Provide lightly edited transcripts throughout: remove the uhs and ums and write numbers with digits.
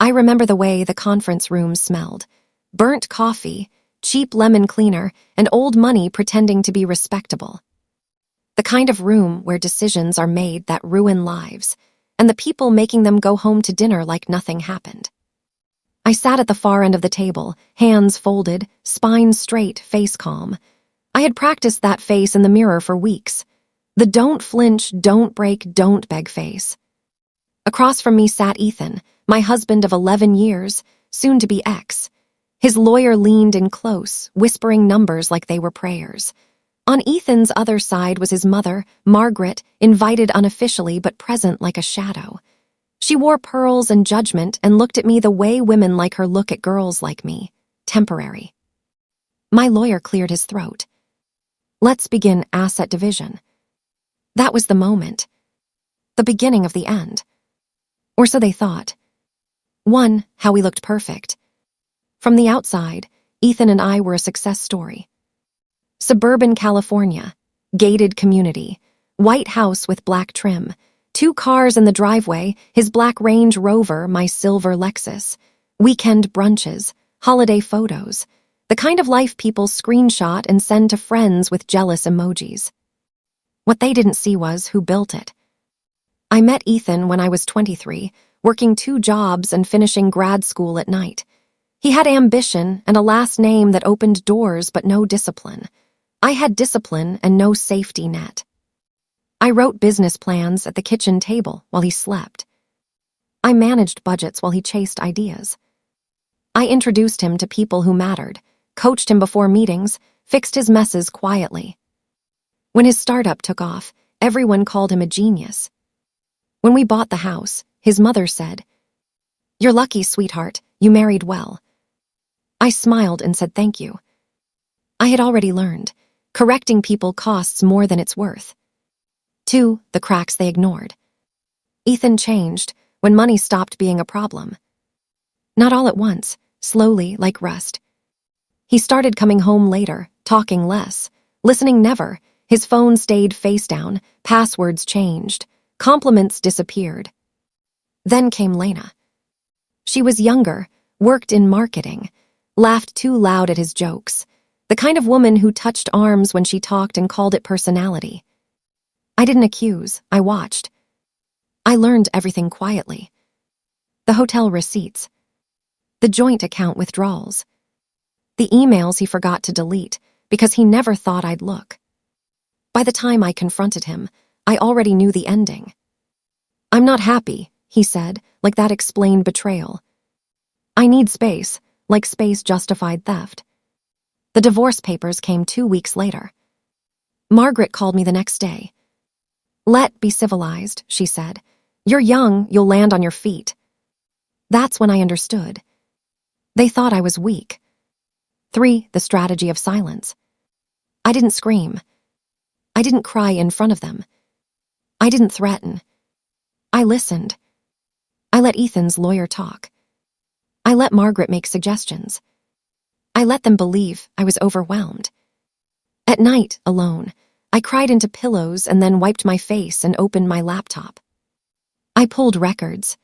I remember the way the conference room smelled. Burnt coffee, cheap lemon cleaner, and old money pretending to be respectable. The kind of room where decisions are made that ruin lives, and the people making them go home to dinner like nothing happened. I sat at the far end of the table, hands folded, spine straight, face calm. I had practiced that face in the mirror for weeks. The don't flinch, don't break, don't beg face. Across from me sat Ethan, my husband of 11 years, soon to be ex. His lawyer leaned in close, whispering numbers like they were prayers. On Ethan's other side was his mother, Margaret, invited unofficially but present like a shadow. She wore pearls and judgment and looked at me the way women like her look at girls like me, temporary. My lawyer cleared his throat. Let's begin asset division. That was the moment. The beginning of the end. Or so they thought. 1, how we looked perfect. From the outside, Ethan and I were a success story. Suburban California, gated community, white house with black trim, 2 cars in the driveway, his black Range Rover, my silver Lexus, weekend brunches, holiday photos, the kind of life people screenshot and send to friends with jealous emojis. What they didn't see was who built it. I met Ethan when I was 23, working 2 jobs and finishing grad school at night. He had ambition and a last name that opened doors but no discipline. I had discipline and no safety net. I wrote business plans at the kitchen table while he slept. I managed budgets while he chased ideas. I introduced him to people who mattered, coached him before meetings, fixed his messes quietly. When his startup took off, everyone called him a genius. When we bought the house, his mother said, "You're lucky, sweetheart, you married well." I smiled and said thank you. I had already learned, correcting people costs more than it's worth. 2, the cracks they ignored. Ethan changed when money stopped being a problem. Not all at once, slowly, like rust. He started coming home later, talking less, listening never. His phone stayed face down, passwords changed, compliments disappeared. Then came Lena. She was younger, worked in marketing, laughed too loud at his jokes, the kind of woman who touched arms when she talked and called it personality. I didn't accuse, I watched. I learned everything quietly. The hotel receipts, the joint account withdrawals, the emails he forgot to delete because he never thought I'd look. By the time I confronted him, I already knew the ending. "I'm not happy," he said, like that explained betrayal. "I need space," like space justified theft. The divorce papers came 2 weeks later. Margaret called me the next day. "Be civilized," she said. "You're young, you'll land on your feet." That's when I understood. They thought I was weak. 3, the strategy of silence. I didn't scream. I didn't cry in front of them. I didn't threaten. I listened. I let Ethan's lawyer talk. I let Margaret make suggestions. I let them believe I was overwhelmed. At night, alone, I cried into pillows and then wiped my face and opened my laptop. I pulled records.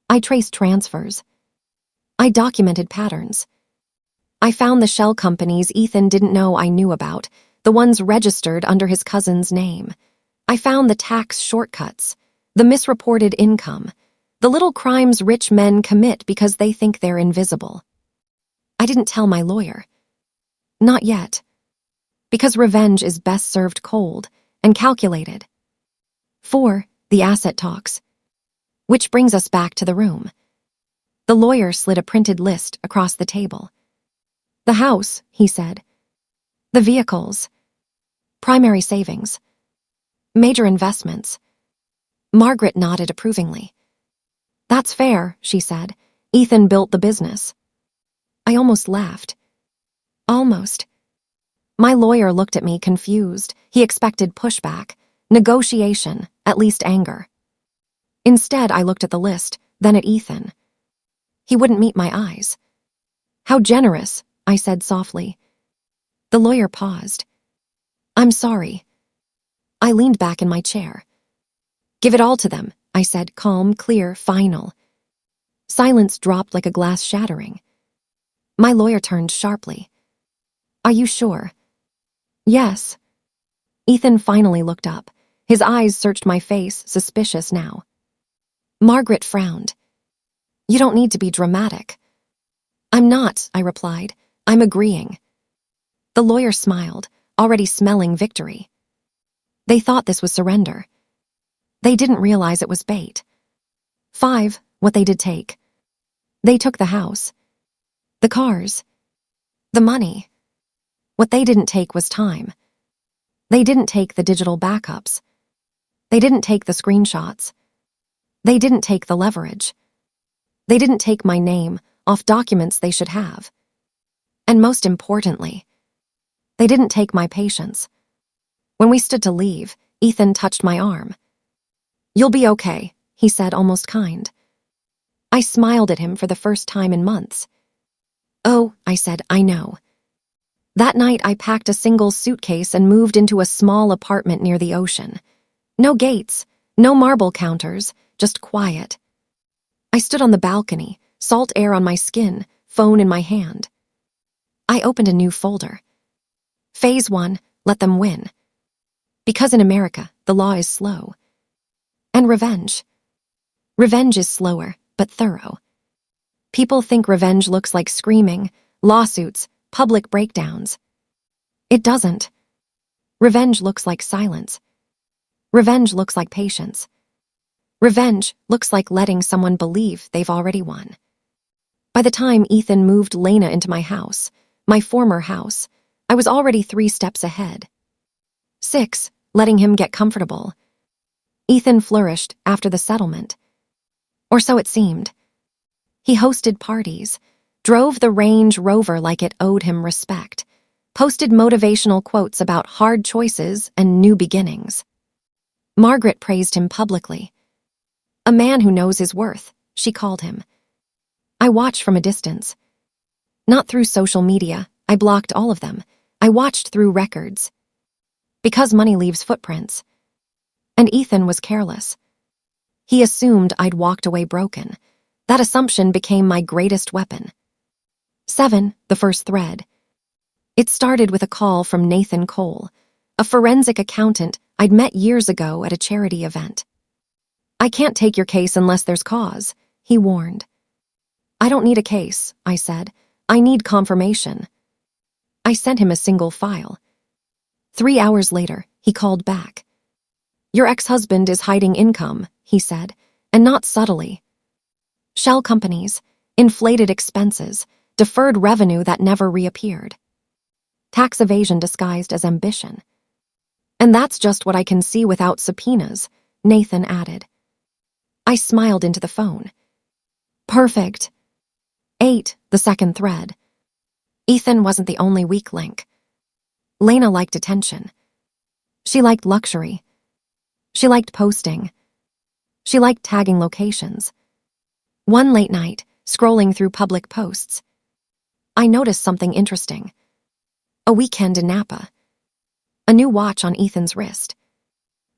I traced transfers. I documented patterns. I found the shell companies Ethan didn't know I knew about, the ones registered under his cousin's name. I found the tax shortcuts, the misreported income, the little crimes rich men commit because they think they're invisible. I didn't tell my lawyer. Not yet. Because revenge is best served cold and calculated. 4, the asset talks. Which brings us back to the room. The lawyer slid a printed list across the table. "The house," he said. "The vehicles. Primary savings. Major investments." Margaret nodded approvingly. "That's fair," she said. "Ethan built the business." I almost laughed. Almost. My lawyer looked at me confused. He expected pushback, negotiation, at least anger. Instead, I looked at the list, then at Ethan. He wouldn't meet my eyes. "How generous," I said softly. The lawyer paused. "I'm sorry." I leaned back in my chair. "Give it all to them," I said, calm, clear, final. Silence dropped like a glass shattering. My lawyer turned sharply. Are you sure? Yes. Ethan finally looked up. His eyes searched my face, suspicious now. Margaret frowned. You don't need to be dramatic. I'm not, I replied. I'm agreeing. The lawyer smiled, already smelling victory. They thought this was surrender. They didn't realize it was bait. 5, what they did take. They took the house. The cars. The money. What they didn't take was time. They didn't take the digital backups. They didn't take the screenshots. They didn't take the leverage. They didn't take my name off documents they should have. And most importantly, they didn't take my patience. When we stood to leave, Ethan touched my arm. You'll be okay, he said, almost kind. I smiled at him for the first time in months. Oh, I said, I know. That night I packed a single suitcase and moved into a small apartment near the ocean. No gates, no marble counters, just quiet. I stood on the balcony, salt air on my skin, phone in my hand. I opened a new folder. Phase 1, let them win. Because in America, the law is slow. And revenge. Revenge is slower, but thorough. People think revenge looks like screaming, lawsuits, public breakdowns. It doesn't. Revenge looks like silence. Revenge looks like patience. Revenge looks like letting someone believe they've already won. By the time Ethan moved Lena into my house, my former house, I was already 3 steps ahead. 6, letting him get comfortable. Ethan flourished after the settlement. Or so it seemed. He hosted parties, drove the Range Rover like it owed him respect, posted motivational quotes about hard choices and new beginnings. Margaret praised him publicly. A man who knows his worth, she called him. I watched from a distance. Not through social media, I blocked all of them. I watched through records. Because money leaves footprints. And Ethan was careless. He assumed I'd walked away broken. That assumption became my greatest weapon. 7, the first thread. It started with a call from Nathan Cole, a forensic accountant I'd met years ago at a charity event. I can't take your case unless there's cause, he warned. I don't need a case, I said. I need confirmation. I sent him a single file. 3 hours later, he called back. Your ex-husband is hiding income, he said, and not subtly. Shell companies, inflated expenses, deferred revenue that never reappeared. Tax evasion disguised as ambition. And that's just what I can see without subpoenas, Nathan added. I smiled into the phone. Perfect. 8, the second thread. Ethan wasn't the only weak link. Lena liked attention. She liked luxury. She liked posting. She liked tagging locations. One late night, scrolling through public posts, I noticed something interesting. A weekend in Napa. A new watch on Ethan's wrist.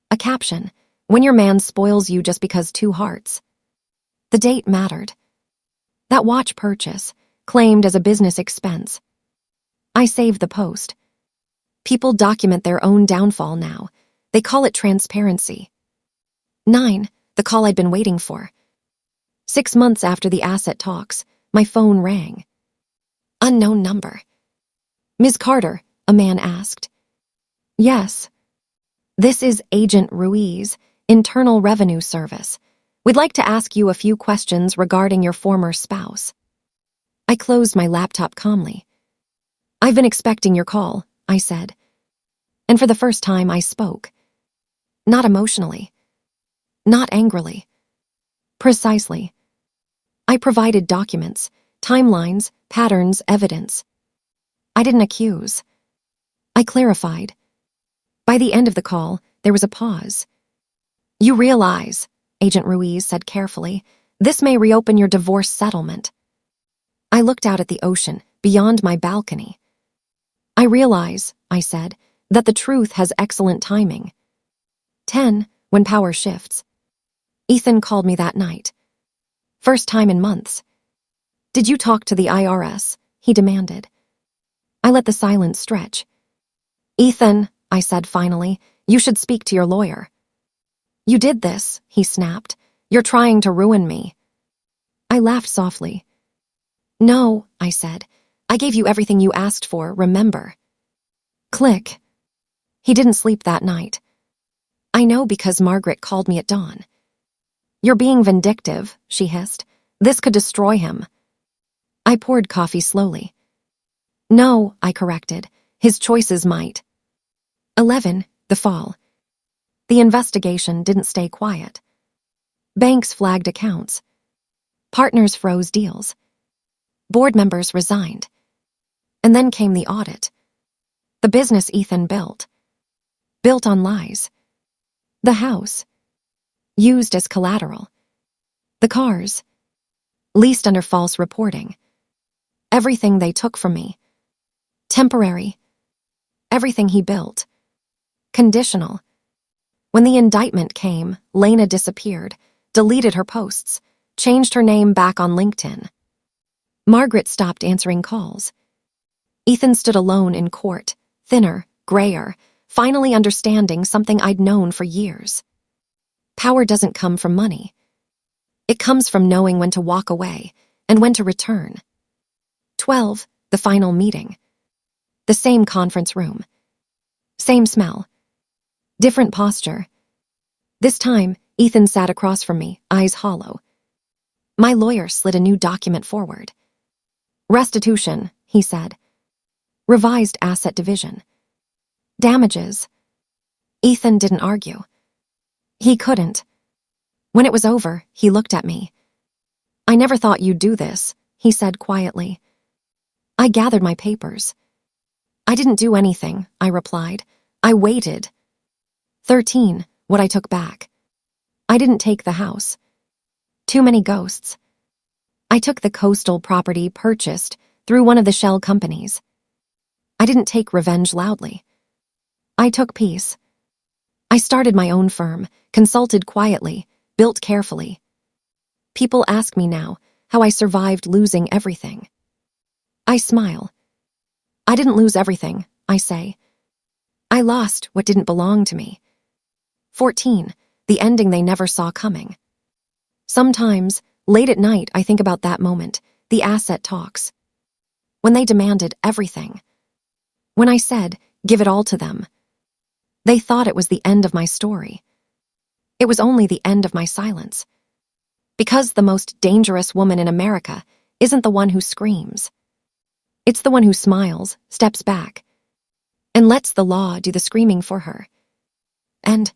A caption, when your man spoils you just because 2 hearts. The date mattered. That watch purchase, claimed as a business expense. I saved the post. People document their own downfall now. They call it transparency. 9, the call I'd been waiting for. 6 months after the asset talks, my phone rang. Unknown number. Ms. Carter, a man asked. Yes. This is Agent Ruiz, Internal Revenue Service. We'd like to ask you a few questions regarding your former spouse. I closed my laptop calmly. I've been expecting your call, I said. And for the first time I spoke. Not emotionally. Not angrily. Precisely. I provided documents, timelines, patterns, evidence. I didn't accuse. I clarified. By the end of the call, there was a pause. You realize, Agent Ruiz said carefully, this may reopen your divorce settlement. I looked out at the ocean, beyond my balcony. I realize, I said, that the truth has excellent timing. 10, when power shifts. Ethan called me that night. First time in months. Did you talk to the IRS? He demanded. I let the silence stretch. Ethan, I said finally, you should speak to your lawyer. You did this, he snapped. You're trying to ruin me. I laughed softly. No, I said. I gave you everything you asked for, remember? Click. He didn't sleep that night. I know because Margaret called me at dawn. You're being vindictive, she hissed. This could destroy him. I poured coffee slowly. No, I corrected. His choices might. 11. The fall. The investigation didn't stay quiet. Banks flagged accounts. Partners froze deals. Board members resigned. And then came the audit. The business Ethan built on lies. The house, used as collateral. The cars, leased under false reporting. Everything they took from me. Temporary. Everything he built. Conditional. When the indictment came, Lena disappeared, deleted her posts, changed her name back on LinkedIn. Margaret stopped answering calls. Ethan stood alone in court, thinner, grayer, finally understanding something I'd known for years. Power doesn't come from money. It comes from knowing when to walk away and when to return. 12. The final meeting. The same conference room. Same smell. Different posture. This time, Ethan sat across from me, eyes hollow. My lawyer slid a new document forward. Restitution, he said. Revised asset division. Damages. Ethan didn't argue. He couldn't. When it was over, he looked at me. I never thought you'd do this, he said quietly. I gathered my papers. I didn't do anything, I replied. I waited. 13. What I took back. I didn't take the house. Too many ghosts. I took the coastal property purchased through one of the shell companies. I didn't take revenge loudly. I took peace. I started my own firm, consulted quietly, built carefully. People ask me now how I survived losing everything. I smile. I didn't lose everything, I say. I lost what didn't belong to me. 14. The ending they never saw coming. Sometimes, late at night, I think about that moment, the asset talks. When they demanded everything. When I said, give it all to them. They thought it was the end of my story. It was only the end of my silence. Because the most dangerous woman in America isn't the one who screams. It's the one who smiles, steps back, and lets the law do the screaming for her. And